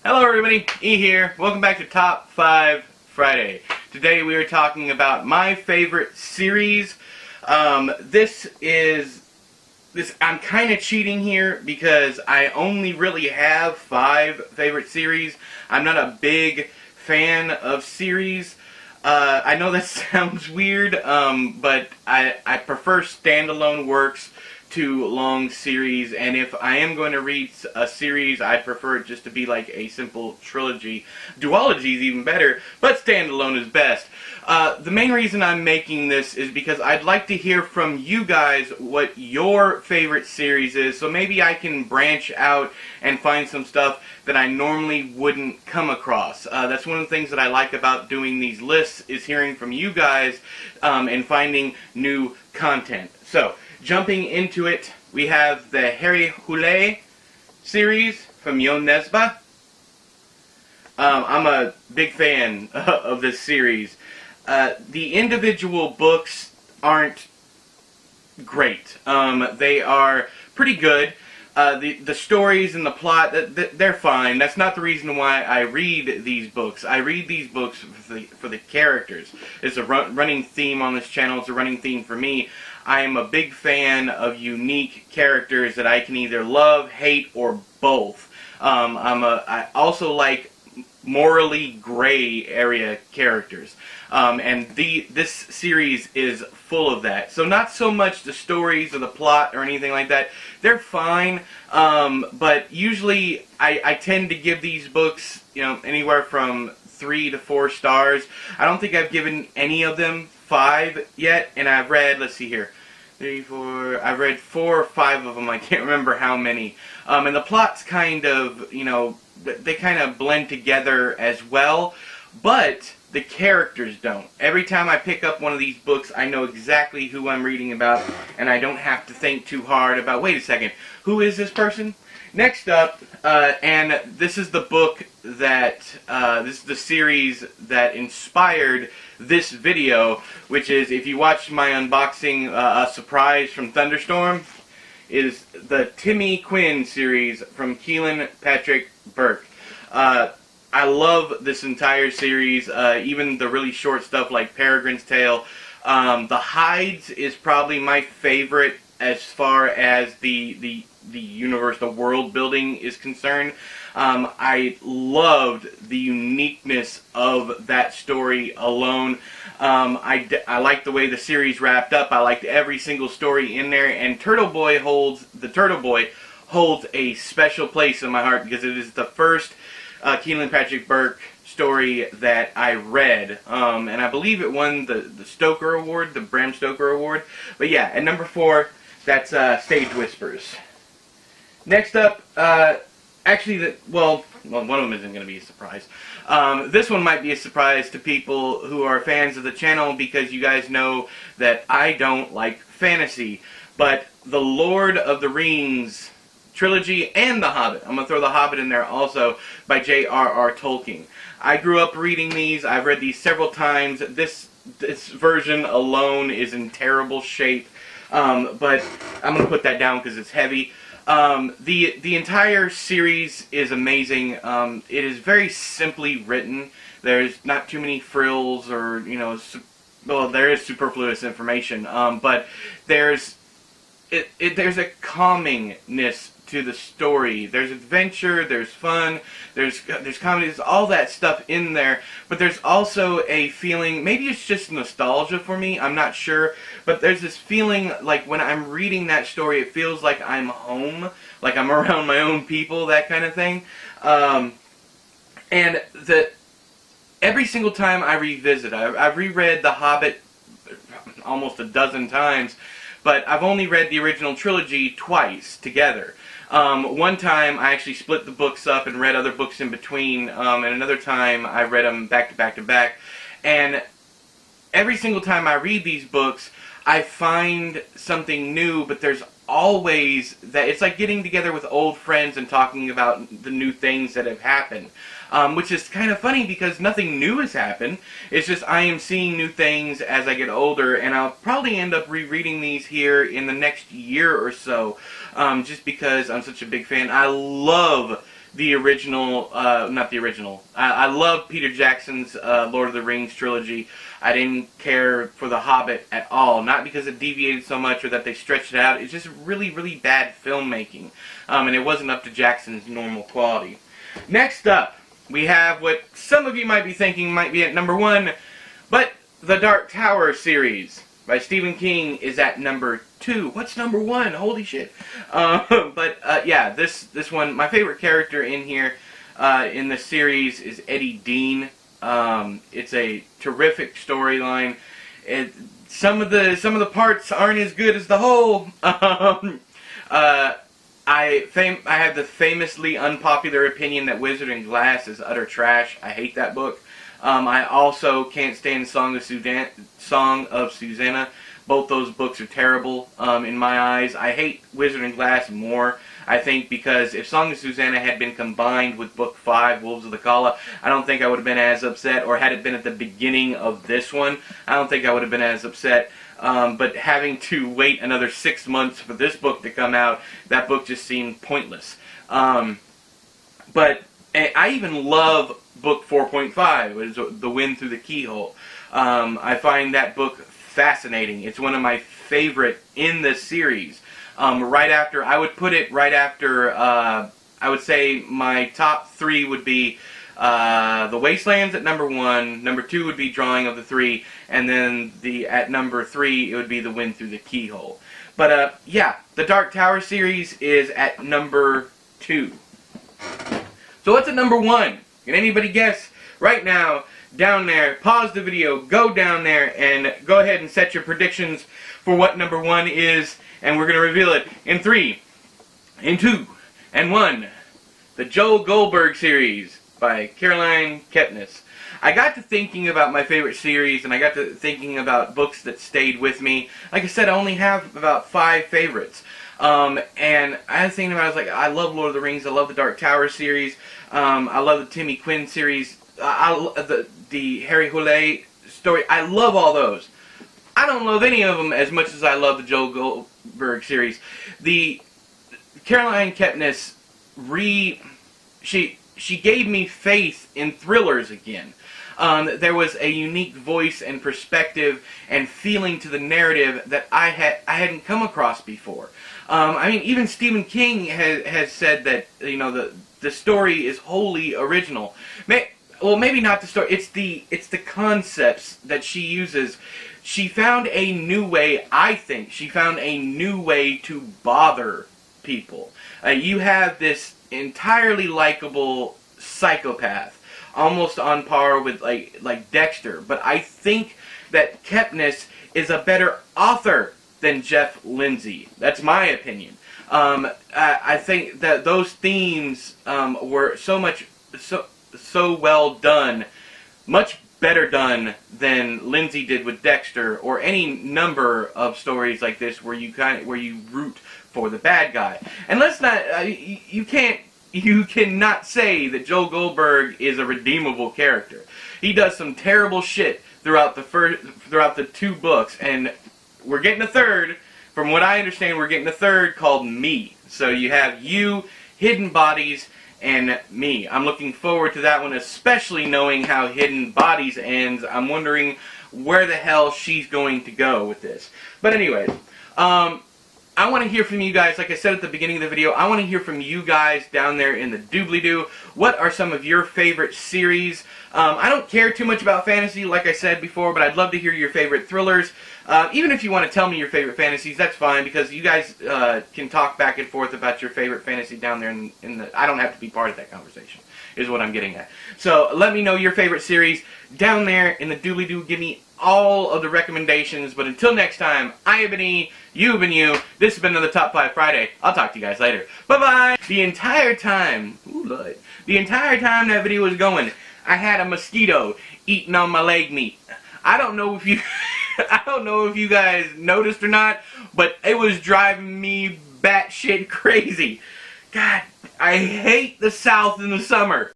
Hello everybody, E here. Welcome back to Top 5 Friday. Today we are talking about my favorite series. I'm kind of cheating here because I only really have 5 favorite series. I'm not a big fan of series. I know that sounds weird, but I prefer standalone works to long series, and if I am going to read a series, I prefer it just to be like a simple trilogy. Duology is even better, but standalone is best. The main reason I'm making this is because I'd like to hear from you guys what your favorite series is, so maybe I can branch out and find some stuff that I normally wouldn't come across. That's one of the things that I like about doing these lists, is hearing from you guys and finding new content. So, jumping into it, we have the Harry Hole series from Yon Nesba. I'm a big fan of this series. The individual books aren't great. They are pretty good. The stories and the plot, they're fine. That's not the reason why I read these books. I read these books for the characters. It's a running theme on this channel. It's a running theme for me. I am a big fan of unique characters that I can either love, hate, or both. I also like morally gray area characters. And this series is full of that. So not so much the stories or the plot or anything like that. They're fine, but usually I tend to give these books, anywhere from 3 to 4 stars. I don't think I've given any of them 5 yet, and I've read, let's see here, 3, 4, I've read 4 or 5 of them, I can't remember how many. And the plots kind of, they kind of blend together as well, but the characters don't. Every time I pick up one of these books, I know exactly who I'm reading about, and I don't have to think too hard about, wait a second, who is this person? Next up, and this is the book that, this is the series that inspired this video, which is, if you watched my unboxing, A Surprise from Thunderstorm, is the Timmy Quinn series from Keelan Patrick Burke. I love this entire series, even the really short stuff like Peregrine's Tale. The Hides is probably my favorite as far as the universe, the world building is concerned. I loved the uniqueness of that story alone. I liked the way the series wrapped up. I liked every single story in there, and Turtle Boy holds a special place in my heart because it is the first Keelan Patrick Burke story that I read, and I believe it won the Stoker Award, the Bram Stoker Award. But yeah, at number 4, that's Stage Whispers. Next up, actually, one of them isn't going to be a surprise. This one might be a surprise to people who are fans of the channel because you guys know that I don't like fantasy. But the Lord of the Rings trilogy and The Hobbit, I'm going to throw The Hobbit in there also, by J.R.R. Tolkien. I grew up reading these. I've read these several times. This version alone is in terrible shape, but I'm going to put that down because it's heavy. The entire series is amazing. It is very simply written. There's not too many frills or, well, there is superfluous information, but there's a calmingness to the story. There's adventure, there's fun, there's comedy, there's all that stuff in there, but there's also a feeling, maybe it's just nostalgia for me, I'm not sure, but there's this feeling like when I'm reading that story, it feels like I'm home, like I'm around my own people, that kind of thing. And every single time I revisit, I've reread The Hobbit almost a dozen times, but I've only read the original trilogy twice together. One time I actually split the books up and read other books in between, and another time I read them back to back to back. And every single time I read these books, I find something new, but there's always that, it's like getting together with old friends and talking about the new things that have happened. Which is kind of funny because nothing new has happened. It's just I am seeing new things as I get older, and I'll probably end up rereading these here in the next year or so, just because I'm such a big fan. I love the original, not the original. I love Peter Jackson's Lord of the Rings trilogy. I didn't care for The Hobbit at all. Not because it deviated so much or that they stretched it out. It's just really, really bad filmmaking. And it wasn't up to Jackson's normal quality. Next up, we have what some of you might be thinking might be at number 1, but The Dark Tower series by Stephen King is at number 2. What's number 1? Holy shit. Yeah, this one, my favorite character in here in the series is Eddie Dean. It's a terrific storyline. Some of the parts aren't as good as the whole. I have the famously unpopular opinion that Wizard and Glass is utter trash. I hate that book. I also can't stand Song of Susanna. Both those books are terrible in my eyes. I hate Wizard and Glass more, I think, because if Song of Susanna had been combined with Book 5, Wolves of the Kala, I don't think I would have been as upset. Or had it been at the beginning of this one, I don't think I would have been as upset. But having to wait another 6 months for this book to come out, that book just seemed pointless. But I even love Book 4.5, which is The Wind Through the Keyhole. I find that book fascinating. It's one of my favorite in the series. I would put it right after, I would say my top 3 would be The Wastelands at number 1, number 2 would be Drawing of the Three, and then at number 3 it would be The Wind Through the Keyhole. But yeah, the Dark Tower series is at number 2. So what's at number 1? Can anybody guess? Right now, down there, pause the video, go down there, and go ahead and set your predictions for what number 1 is, and we're going to reveal it in 3, in 2, and 1. The Joel Goldberg series by Caroline Kepnes. I got to thinking about my favorite series, and I got to thinking about books that stayed with me. Like I said, I only have about 5 favorites. And I was thinking about it, I was like, I love Lord of the Rings, I love the Dark Tower series, I love the Timmy Quinn series, the Harry Hole story, I love all those. I don't love any of them as much as I love the Joel Goldberg series. The Caroline Kepnes, she gave me faith in thrillers again. There was a unique voice and perspective and feeling to the narrative that I hadn't come across before. I mean, even Stephen King has said that, you know, the story is wholly original. Well, maybe not the story. It's the concepts that she uses. She found a new way. I think she found a new way to bother people. You have this entirely likable psychopath, almost on par with like Dexter. But I think that Kepnes is a better author than Jeff Lindsay. That's my opinion. I think that those themes were so well done, much better done than Lindsay did with Dexter, or any number of stories like this where you root for the bad guy. And let's not you cannot say that Joel Goldberg is a redeemable character. He does some terrible shit throughout the 2 books, and we're getting a third. From what I understand, we're getting a third called Me. So you have You, Hidden Bodies, and Me. I'm looking forward to that one, especially knowing how Hidden Bodies ends. I'm wondering where the hell she's going to go with this. But anyways, I want to hear from you guys. Like I said at the beginning of the video, I want to hear from you guys down there in the doobly-doo. What are some of your favorite series? I don't care too much about fantasy, like I said before, but I'd love to hear your favorite thrillers. Even if you want to tell me your favorite fantasies, that's fine, because you guys can talk back and forth about your favorite fantasy down there in the... I don't have to be part of that conversation, is what I'm getting at. So let me know your favorite series down there in the doobly-doo. Give me all of the recommendations. But until next time, I have been E, you have been you. This has been another Top 5 Friday. I'll talk to you guys later. Bye-bye! The entire time... Ooh, Lord. The entire time that video was going, I had a mosquito eating on my leg meat. I don't know if you... I don't know if you guys noticed or not, but it was driving me batshit crazy. God, I hate the South in the summer.